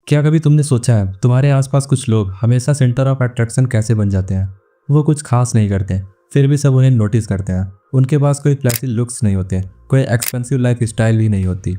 क्या कभी तुमने सोचा है तुम्हारे आसपास कुछ लोग हमेशा सेंटर ऑफ अट्रैक्शन कैसे बन जाते हैं। वो कुछ खास नहीं करते, फिर भी सब उन्हें नोटिस करते हैं। उनके पास कोई फ्लैशी लुक्स नहीं होते, कोई एक्सपेंसिव लाइफ स्टाइल भी नहीं होती,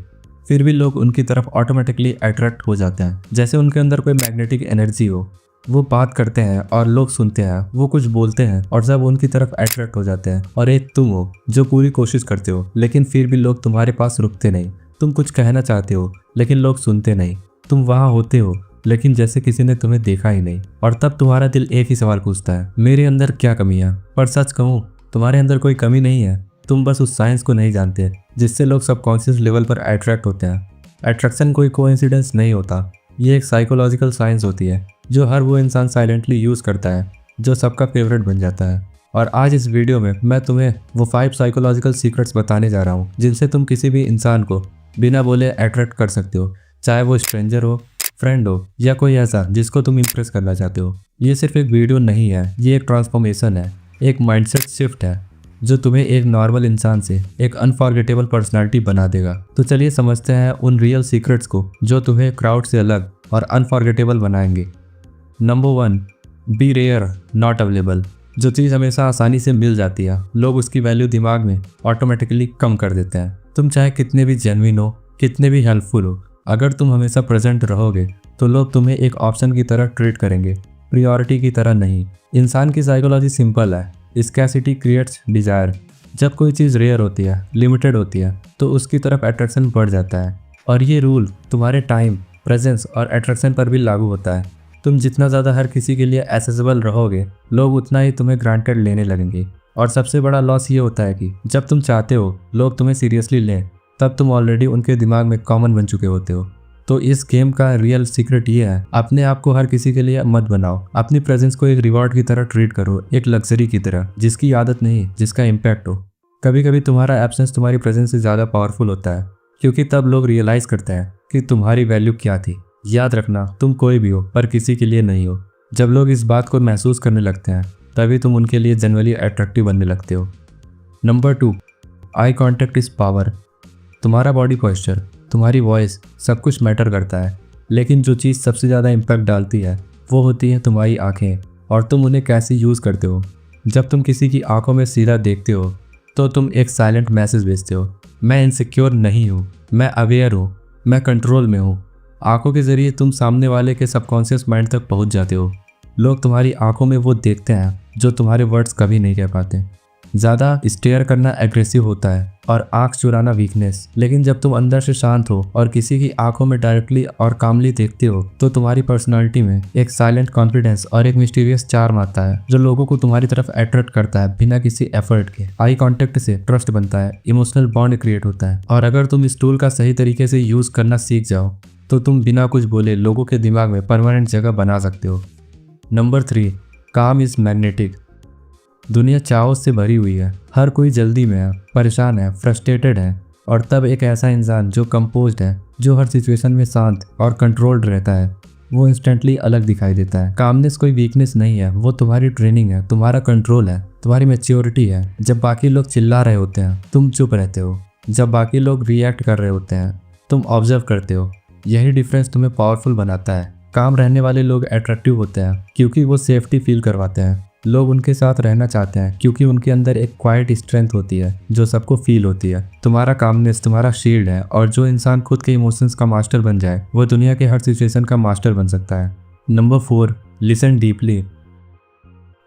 फिर भी लोग उनकी तरफ ऑटोमेटिकली अट्रैक्ट हो जाते हैं, जैसे उनके अंदर कोई मैग्नेटिक एनर्जी हो। वो बात करते हैं और लोग सुनते हैं, वो कुछ बोलते हैं और सब उनकी तरफ अट्रैक्ट हो जाते हैं। और एक तुम हो जो पूरी कोशिश करते हो लेकिन फिर भी लोग तुम्हारे पास रुकते नहीं। तुम कुछ कहना चाहते हो लेकिन लोग सुनते नहीं। तुम वहाँ होते हो लेकिन जैसे किसी ने तुम्हें देखा ही नहीं। और तब तुम्हारा दिल एक ही सवाल पूछता है, मेरे अंदर क्या कमी है। पर सच कहूँ, तुम्हारे अंदर कोई कमी नहीं है, तुम बस उस साइंस को नहीं जानते जिससे लोग सबकॉन्शियस लेवल पर अट्रैक्ट होते हैं। अट्रैक्शन कोई कोइंसिडेंस नहीं होता, ये एक साइकोलॉजिकल साइंस होती है जो हर वो इंसान साइलेंटली यूज़ करता है जो सबका फेवरेट बन जाता है। और आज इस वीडियो में मैं तुम्हें वो 5 साइकोलॉजिकल सीक्रेट्स बताने जा रहा हूँ जिनसे तुम किसी भी इंसान को बिना बोले अट्रैक्ट कर सकते हो, चाहे वो स्ट्रेंजर हो, फ्रेंड हो या कोई ऐसा जिसको तुम इम्प्रेस करना चाहते हो। ये सिर्फ एक वीडियो नहीं है, ये एक ट्रांसफॉर्मेशन है, एक माइंडसेट शिफ्ट है जो तुम्हें एक नॉर्मल इंसान से एक अनफॉरगेटेबल पर्सनालिटी बना देगा। तो चलिए समझते हैं उन रियल सीक्रेट्स को जो तुम्हें क्राउड से अलग और अनफॉरगेटेबल बनाएंगे। Number 1, be rare not available. जो चीज़ हमेशा आसानी से मिल जाती है, लोग उसकी वैल्यू दिमाग में ऑटोमेटिकली कम कर देते हैं। तुम चाहे कितने भी जेन्युइन हो, कितने भी हेल्पफुल हो, अगर तुम हमेशा प्रेजेंट रहोगे तो लोग तुम्हें एक ऑप्शन की तरह ट्रीट करेंगे, प्रियोरिटी की तरह नहीं। इंसान की साइकोलॉजी सिंपल है, स्कैसिटी क्रिएट्स डिजायर। जब कोई चीज़ रेयर होती है, लिमिटेड होती है, तो उसकी तरफ अट्रैक्शन बढ़ जाता है। और ये रूल तुम्हारे टाइम, प्रेजेंस और अट्रैक्शन पर भी लागू होता है। तुम जितना ज़्यादा हर किसी के लिए एक्सेसिबल रहोगे, लोग उतना ही तुम्हें ग्रांटेड लेने लगेंगे। और सबसे बड़ा लॉस ये होता है कि जब तुम चाहते हो लोग तुम्हें सीरियसली लें, तब तुम ऑलरेडी उनके दिमाग में कॉमन बन चुके होते हो। तो इस गेम का रियल सीक्रेट ये है, अपने आप को हर किसी के लिए मत बनाओ। अपनी प्रेजेंस को एक रिवॉर्ड की तरह ट्रीट करो, एक लग्जरी की तरह जिसकी आदत नहीं, जिसका इम्पैक्ट हो। कभी कभी तुम्हारा एब्सेंस तुम्हारी प्रेजेंस से ज़्यादा पावरफुल होता है, क्योंकि तब लोग रियलाइज़ करते हैं कि तुम्हारी वैल्यू क्या थी। याद रखना, तुम कोई भी हो पर किसी के लिए नहीं हो। जब लोग इस बात को महसूस करने लगते हैं, तभी तुम उनके लिए जनरली अट्रैक्टिव बनने लगते हो। Number 2, eye contact is power. तुम्हारा बॉडी पोस्चर, तुम्हारी वॉइस, सब कुछ मैटर करता है, लेकिन जो चीज़ सबसे ज़्यादा इम्पैक्ट डालती है वो होती है तुम्हारी आंखें और तुम उन्हें कैसे यूज़ करते हो। जब तुम किसी की आंखों में सीधा देखते हो तो तुम एक साइलेंट मैसेज भेजते हो, मैं इनसिक्योर नहीं हूँ, मैं अवेयर हूँ, मैं कंट्रोल में हूँ। आंखों के ज़रिए तुम सामने वाले के सबकॉन्शियस माइंड तक पहुँच जाते हो। लोग तुम्हारी आंखों में वो देखते हैं जो तुम्हारे वर्ड्स कभी नहीं कह पाते। ज़्यादा स्टेयर करना एग्रेसिव होता है और आंख चुराना वीकनेस, लेकिन जब तुम अंदर से शांत हो और किसी की आंखों में डायरेक्टली और कामली देखते हो तो तुम्हारी पर्सनालिटी में एक साइलेंट कॉन्फिडेंस और एक मिस्टीरियस चार्म आता है जो लोगों को तुम्हारी तरफ अट्रैक्ट करता है बिना किसी एफर्ट के। आई कॉन्टेक्ट से ट्रस्ट बनता है, इमोशनल बॉन्ड क्रिएट होता है, और अगर तुम इस टूल का सही तरीके से यूज़ करना सीख जाओ तो तुम बिना कुछ बोले लोगों के दिमाग में परमानेंट जगह बना सकते हो। नंबर 3, काम इज़ मैग्नेटिक। दुनिया चाओस से भरी हुई है, हर कोई जल्दी में है, परेशान है, फ्रस्ट्रेटेड है, और तब एक ऐसा इंसान जो कंपोज्ड है, जो हर सिचुएशन में शांत और कंट्रोल्ड रहता है, वो इंस्टेंटली अलग दिखाई देता है। कामनेस कोई वीकनेस नहीं है, वो तुम्हारी ट्रेनिंग है, तुम्हारा कंट्रोल है, तुम्हारी मैच्योरिटी है। जब बाकी लोग चिल्ला रहे होते हैं तुम चुप रहते हो, जब बाकी लोग रिएक्ट कर रहे होते हैं तुम ऑब्जर्व करते हो। यही डिफरेंस तुम्हें पावरफुल बनाता है। काम रहने वाले लोग अट्रैक्टिव होते हैं क्योंकि वो सेफ्टी फील करवाते हैं। लोग उनके साथ रहना चाहते हैं क्योंकि उनके अंदर एक क्वाइट स्ट्रेंथ होती है जो सबको फील होती है। तुम्हारा कामनेस तुम्हारा शील्ड है, और जो इंसान खुद के इमोशंस का मास्टर बन जाए वो दुनिया के हर सिचुएशन का मास्टर बन सकता है। Number 4, listen deeply.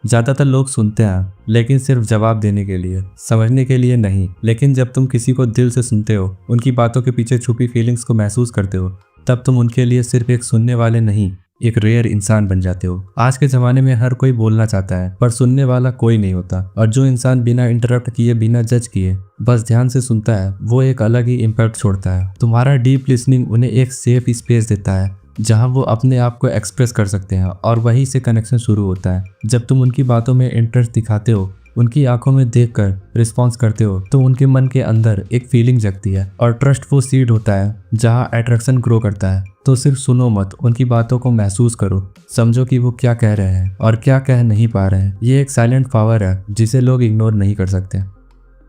ज़्यादातर लोग सुनते हैं लेकिन सिर्फ जवाब देने के लिए, समझने के लिए नहीं। लेकिन जब तुम किसी को दिल से सुनते हो, उनकी बातों के पीछे छुपी फीलिंग्स को महसूस करते हो, तब तुम उनके लिए सिर्फ एक सुनने वाले नहीं, एक रेयर इंसान बन जाते हो। आज के ज़माने में हर कोई बोलना चाहता है पर सुनने वाला कोई नहीं होता, और जो इंसान बिना इंटरप्ट किए, बिना जज किए बस ध्यान से सुनता है, वो एक अलग ही इम्पैक्ट छोड़ता है। तुम्हारा डीप लिसनिंग उन्हें एक सेफ स्पेस देता है जहां वो अपने आप को एक्सप्रेस कर सकते हैं, और वहीं से कनेक्शन शुरू होता है। जब तुम उनकी बातों में इंटरेस्ट दिखाते हो, उनकी आंखों में देखकर रिस्पॉन्स करते हो, तो उनके मन के अंदर एक फीलिंग जगती है, और ट्रस्ट वो सीड होता है जहां अट्रैक्शन ग्रो करता है। तो सिर्फ सुनो मत, उनकी बातों को महसूस करो, समझो कि वो क्या कह रहे हैं और क्या कह नहीं पा रहे हैं। ये एक साइलेंट पावर है जिसे लोग इग्नोर नहीं कर सकते।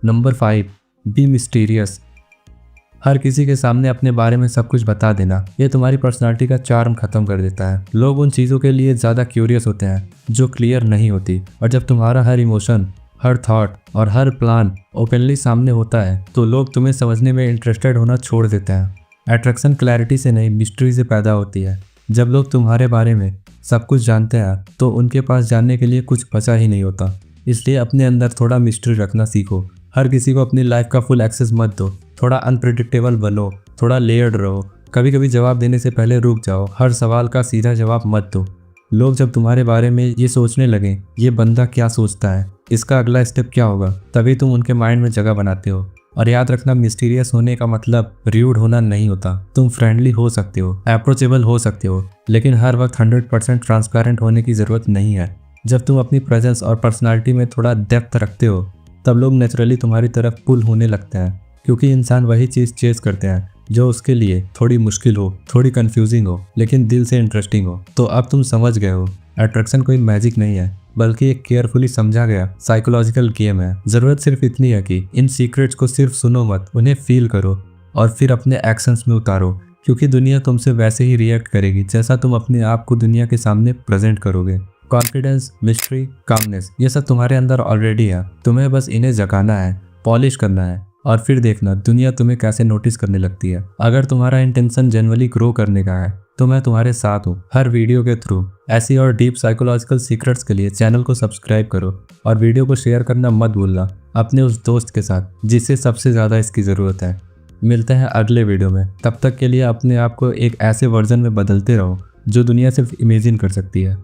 Number 5, B mysterious. हर किसी के सामने अपने बारे में सब कुछ बता देना, ये तुम्हारी पर्सनालिटी का चार्म खत्म कर देता है। लोग उन चीज़ों के लिए ज़्यादा क्यूरियस होते हैं जो क्लियर नहीं होती, और जब तुम्हारा हर इमोशन, हर थॉट और हर प्लान ओपनली सामने होता है तो लोग तुम्हें समझने में इंटरेस्टेड होना छोड़ देते हैं। अट्रैक्शन क्लैरिटी से नहीं, मिस्ट्री से पैदा होती है। जब लोग तुम्हारे बारे में सब कुछ जानते हैं तो उनके पास जानने के लिए कुछ बचा ही नहीं होता। इसलिए अपने अंदर थोड़ा मिस्ट्री रखना सीखो। हर किसी को अपनी लाइफ का फुल एक्सेस मत दो। थोड़ा अनप्रिडिक्टेबल बनो, थोड़ा लेयर्ड रहो। कभी कभी जवाब देने से पहले रुक जाओ, हर सवाल का सीधा जवाब मत दो। लोग जब तुम्हारे बारे में ये सोचने लगें, ये बंदा क्या सोचता है, इसका अगला स्टेप क्या होगा, तभी तुम उनके माइंड में जगह बनाते हो। और याद रखना, मिस्टीरियस होने का मतलब र्यूड होना नहीं होता। तुम फ्रेंडली हो सकते हो, अप्रोचेबल हो सकते हो, लेकिन हर वक्त 100% ट्रांसपेरेंट होने की ज़रूरत नहीं है। जब तुम अपनी प्रेजेंस और पर्सनालिटी में थोड़ा डेप्थ रखते हो तब लोग नेचुरली तुम्हारी तरफ पुल होने लगते हैं, क्योंकि इंसान वही चीज़ चेज करते हैं जो उसके लिए थोड़ी मुश्किल हो, थोड़ी कंफ्यूजिंग हो, लेकिन दिल से इंटरेस्टिंग हो। तो अब तुम समझ गए हो, अट्रैक्शन कोई मैजिक नहीं है, बल्कि एक केयरफुली समझा गया साइकोलॉजिकल गेम है। ज़रूरत सिर्फ इतनी है कि इन सीक्रेट्स को सिर्फ सुनो मत, उन्हें फील करो और फिर अपने एक्शंस में उतारो, क्योंकि दुनिया तुमसे वैसे ही रिएक्ट करेगी जैसा तुम अपने आप को दुनिया के सामने प्रेजेंट करोगे। कॉन्फिडेंस, मिस्ट्री, कामनेस, ये सब तुम्हारे अंदर ऑलरेडी है। तुम्हें बस इन्हें जगाना है, पॉलिश करना है, और फिर देखना दुनिया तुम्हें कैसे नोटिस करने लगती है। अगर तुम्हारा इंटेंशन जेन्युइनली ग्रो करने का है तो मैं तुम्हारे साथ हूँ हर वीडियो के थ्रू। ऐसी और डीप साइकोलॉजिकल सीक्रेट्स के लिए चैनल को सब्सक्राइब करो और वीडियो को शेयर करना मत भूलना अपने उस दोस्त के साथ जिसे सबसे ज़्यादा इसकी ज़रूरत है। मिलते हैं अगले वीडियो में। तब तक के लिए अपने आप को एक ऐसे वर्जन में बदलते रहो जो दुनिया सिर्फ इमेजिन कर सकती है।